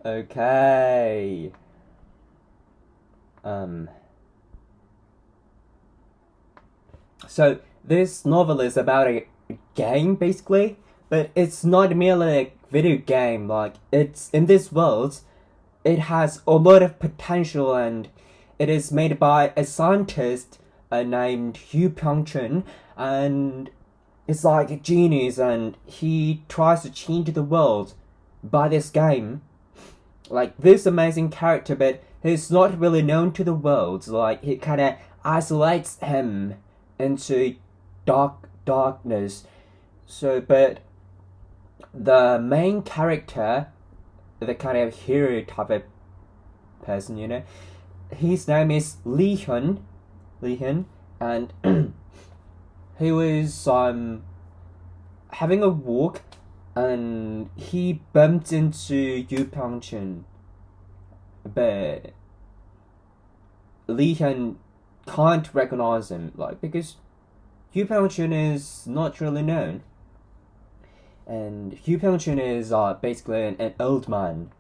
Okay. So this novel is about a game basically, but it's not merely a video game. Like it's in this world, it has a lot of potential, and it is made by a scientist named Hugh Pyong-chun, and it's like a genius, and he tries to change the world by this game. Like this amazing character, but he's not really known to the world. Like it kind of isolates him into darkness. So, but the main character, the kind of hero type of person, his name is Lee Hyun, and he was having a walk, and he bumped into Yu Pyeong-chun, but Lee Hyun can't recognize him, like because Yu Pyeong-chun is not really known, and Yu Pyeong-chun is basically an old man,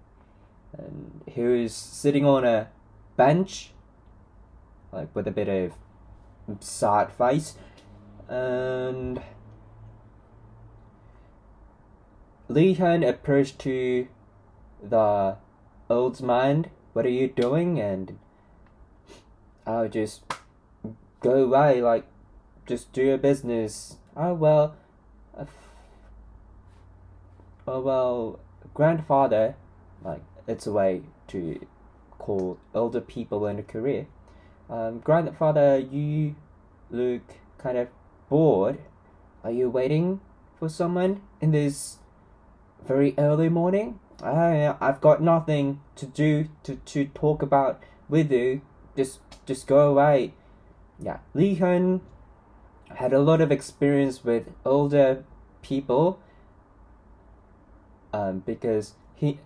and he was sitting on a bench, like with a bit of sad face, and Lee Hyun approached to the old man. What are you doing? And I'll just go away, like just do your business. Oh well, grandfather, like it's a way to call older people in Korea. Grandfather, you look kind of bored. Are you waiting for someone in this very early morning? I've got nothing to do to talk about with you. Just go away. Yeah, Lee Hyun had a lot of experience with older people, because he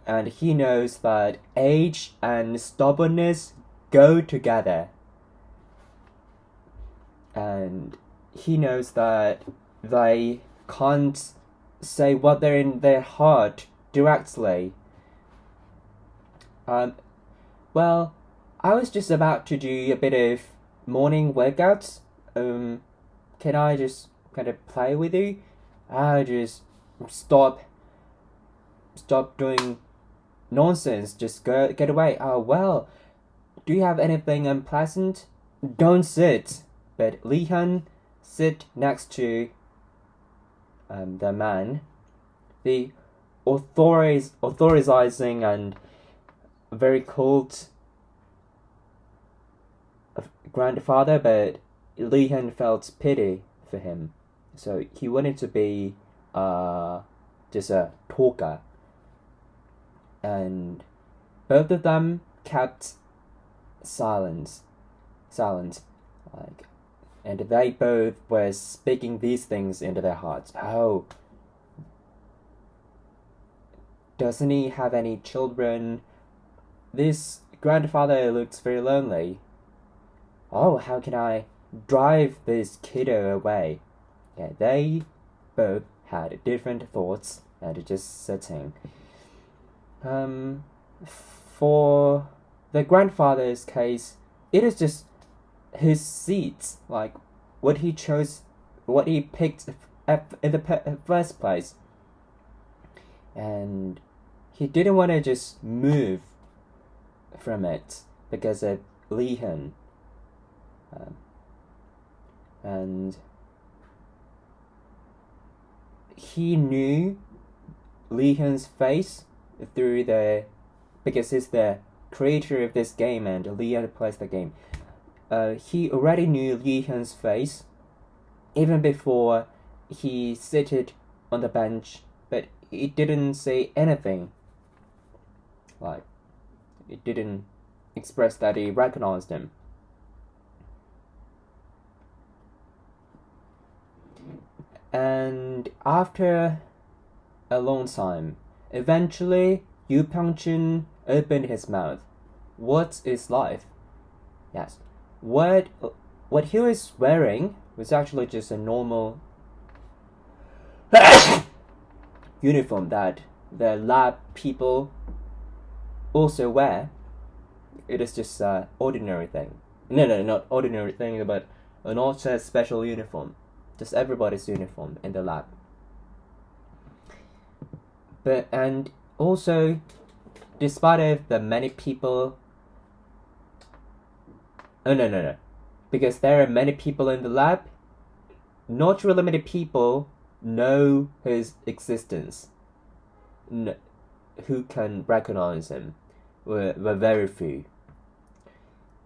knows that age and stubbornness go together, and he knows that they can't say what they're in their heart directly. Well, I was just about to do a bit of morning workouts. Can I just kind of play with you? I just stop doing nonsense. Just get away. Oh well. Do you have anything unpleasant? Don't sit. But Lee Hyun sit next to the man, the authorizing and very cold grandfather, but Lee Hyun felt pity for him, so he wanted to be just a talker, and both of them kept silence, like, and they both were speaking these things into their hearts. Oh, doesn't he have any children? This grandfather looks very lonely. Oh, how can I drive this kiddo away? Yeah, they both had different thoughts and just sitting. For the grandfather's case, it is just his seats, like what he chose, what he picked in the first place, and he didn't want to just move from it because of Lee Hyun, and he knew Lee Hyun's face through because he's the creator of this game and Lee Hyun plays the game. He already knew Lee Hyun's face even before he seated on the bench, but he didn't say anything. Like, it didn't express that he recognized him. And after a long time, eventually Yu Pyeong-chun opened his mouth. What is life? Yes. What he was wearing was actually just a normal uniform that the lab people also wear. It is just an ordinary thing. No, not ordinary thing, but not a special uniform. Just everybody's uniform in the lab. But and also, despite of the many people. Oh no. Because there are many people in the lab, not really many people know his existence. Who can recognize him? Were very few.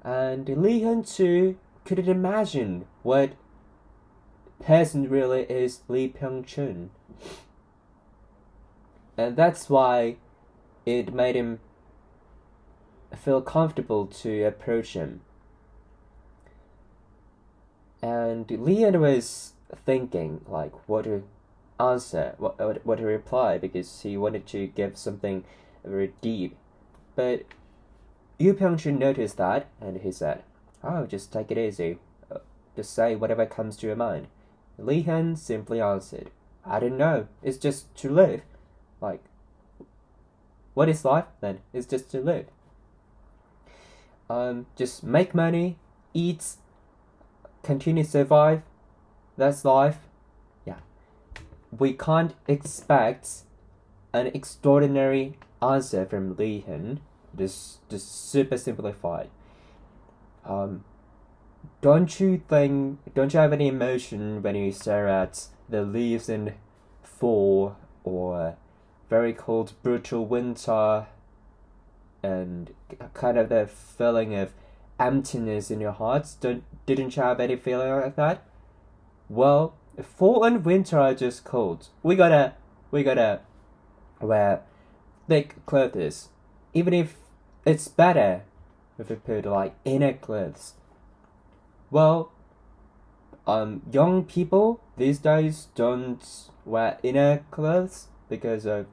And Lee Hyun too couldn't imagine what person really is Lee Pyong-chun. And that's why it made him feel comfortable to approach him. And Lee Hyun was thinking like what to answer, what to reply, because he wanted to give something very deep. But Yu Pyong-chun noticed that, and he said, "Oh, just take it easy. Just say whatever comes to your mind." Lee Hyun simply answered, "I don't know. It's just to live. Like, what is life then? It's just to live. Just make money, eat, continue to survive. That's life." Yeah. We can't expect an extraordinary answer from Lee Hyun. Just super simplified. Don't you have any emotion when you stare at the leaves in fall, or very cold brutal winter, and kind of the feeling of emptiness in your heart? Didn't you have any feeling like that? Well, fall and winter are just cold. We gotta wear thick clothes, even if it's better if we put like inner clothes. Well, young people these days don't wear inner clothes because of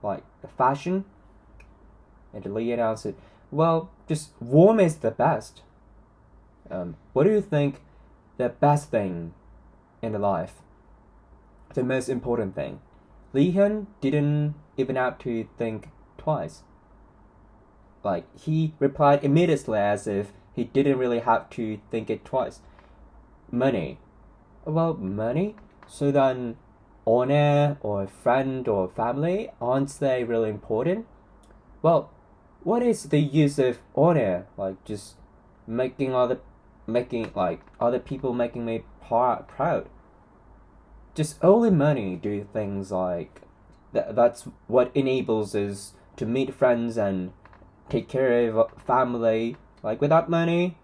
like the fashion. And Lee answered, "Well, just warm is the best." What do you think the best thing in life? The most important thing? Lee Hyun didn't even have to think twice. Like, he replied immediately as if he didn't really have to think it twice. Money. Well, money? So then, honor or friend or family, aren't they really important? Well, what is the use of honor? Like, just making other people making me proud. Just only money do things like that's what enables us to meet friends and take care of family. Like, without money,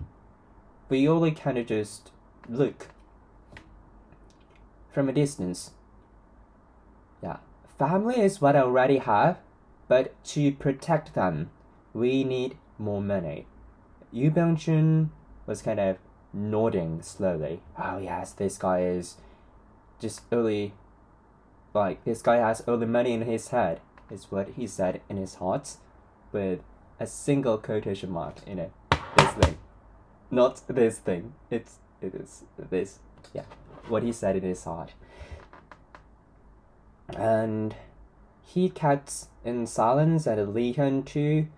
we only kind of just look from a distance. Yeah, family is what I already have, but to protect them, we need more money. Yu Byung-chun was kind of nodding slowly. Oh yes, this guy is just only, like, this guy has only money in his head, is what he said in his heart, with a single quotation mark in it. This thing. Not this thing. It is this. Yeah. What he said in his heart. And he kept in silence, and Lee Hyun too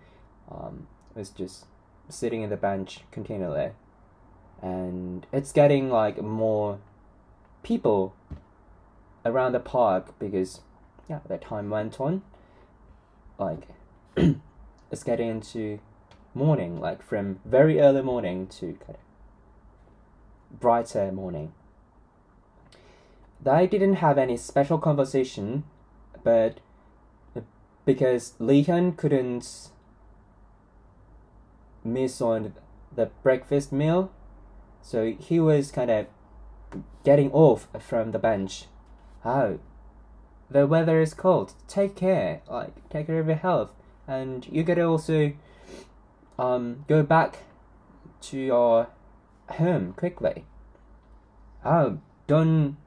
was just sitting in the bench continually. And it's getting like more people around the park because yeah, the time went on. Like it's getting into morning, like from very early morning to kind of brighter morning. They didn't have any special conversation, but because Lee Hyun couldn't miss on the breakfast meal, so he was kind of getting off from the bench. Oh, the weather is cold. Take care. Like, take care of your health. And you gotta also go back to your home quickly. Oh, don't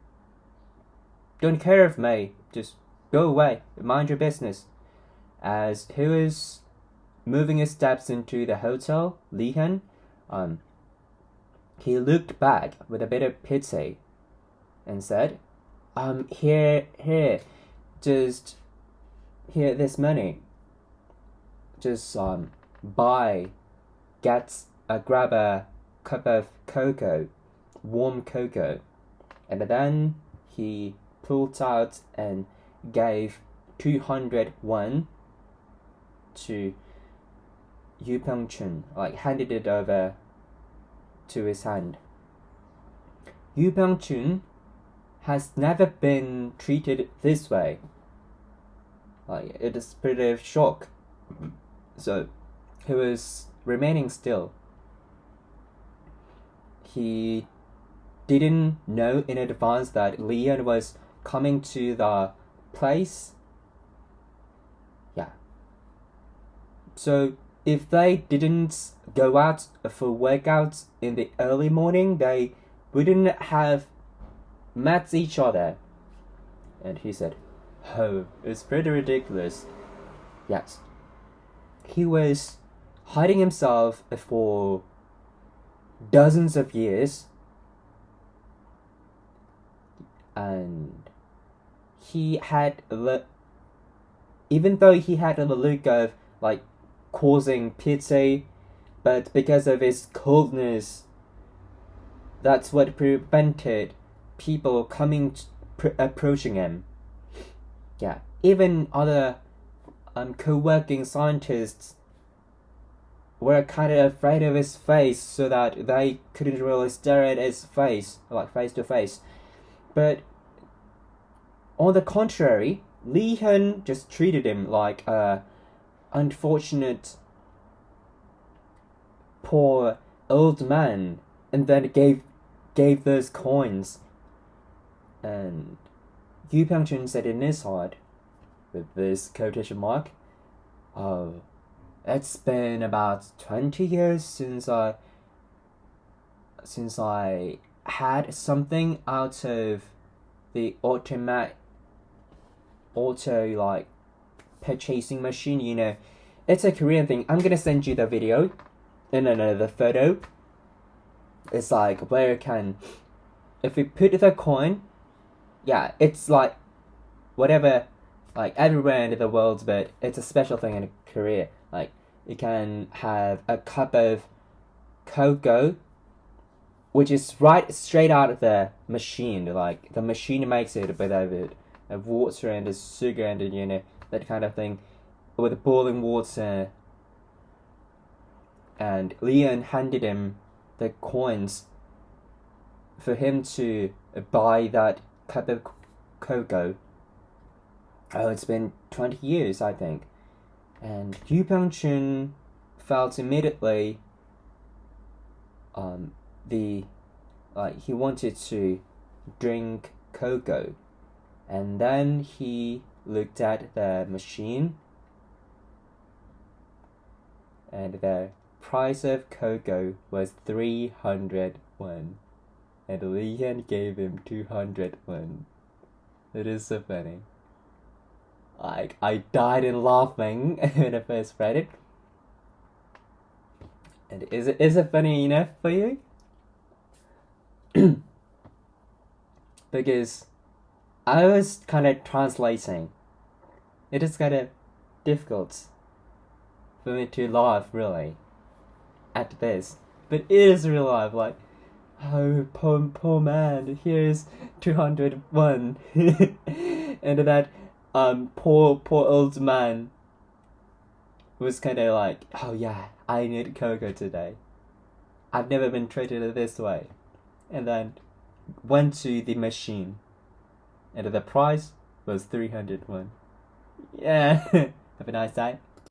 care of me. Just go away. Mind your business. As he was moving his steps into the hotel, Lee Hyun, he looked back with a bit of pity and said, here, just here, this money. just grab a cup of cocoa, warm cocoa, and then he pulled out and gave 200 won to Yu Pyeong-chun, like handed it over to his hand. Yu Pyeong-chun has never been treated this way. Like, it is pretty shock. So he was remaining still. He didn't know in advance that Leon was coming to the place. Yeah. So if they didn't go out for workouts in the early morning, they wouldn't have met each other. And he said, "Oh, it's pretty ridiculous." Yes. He was hiding himself for dozens of years, and he had even though he had the look of like causing pity, but because of his coldness, that's what prevented people approaching him. Yeah, even other co-working scientists were kind of afraid of his face, so that they couldn't really stare at his face, like face to face. But on the contrary, Lee Hyun just treated him like a unfortunate, poor old man, and then gave those coins. And Yu Pyeong-chun said in his heart, with this quotation mark, "Oh, it's been about 20 years since I had something out of the auto like purchasing machine, you know. It's a Korean thing. I'm gonna send you the video. No, the photo. It's like where you can, if we put the coin, yeah, it's like whatever, like everywhere in the world, but it's a special thing in Korea. Like, you can have a cup of cocoa, which is right straight out of the machine. Like, the machine makes it with a water and a sugar and you know, that kind of thing, with boiling water. And Leon handed him the coins for him to buy that cup of cocoa. Oh, it's been 20 years, I think. And Yu Pyeong-chun felt immediately he wanted to drink cocoa. And then he looked at the machine, and the price of cocoa was 300 won. And Lee Hyun gave him 200 won. It is so funny. Like, I died in laughing when I first read it. And is it funny enough for you? Because I was kind of translating. It is kind of difficult for me to laugh, really, at this. But it is real life, like, oh, poor man, here's 201. And that poor old man was kind of like, oh yeah, I need cocoa today. I've never been treated this way. And then went to the machine, and the price was 301. Yeah. Have a nice day.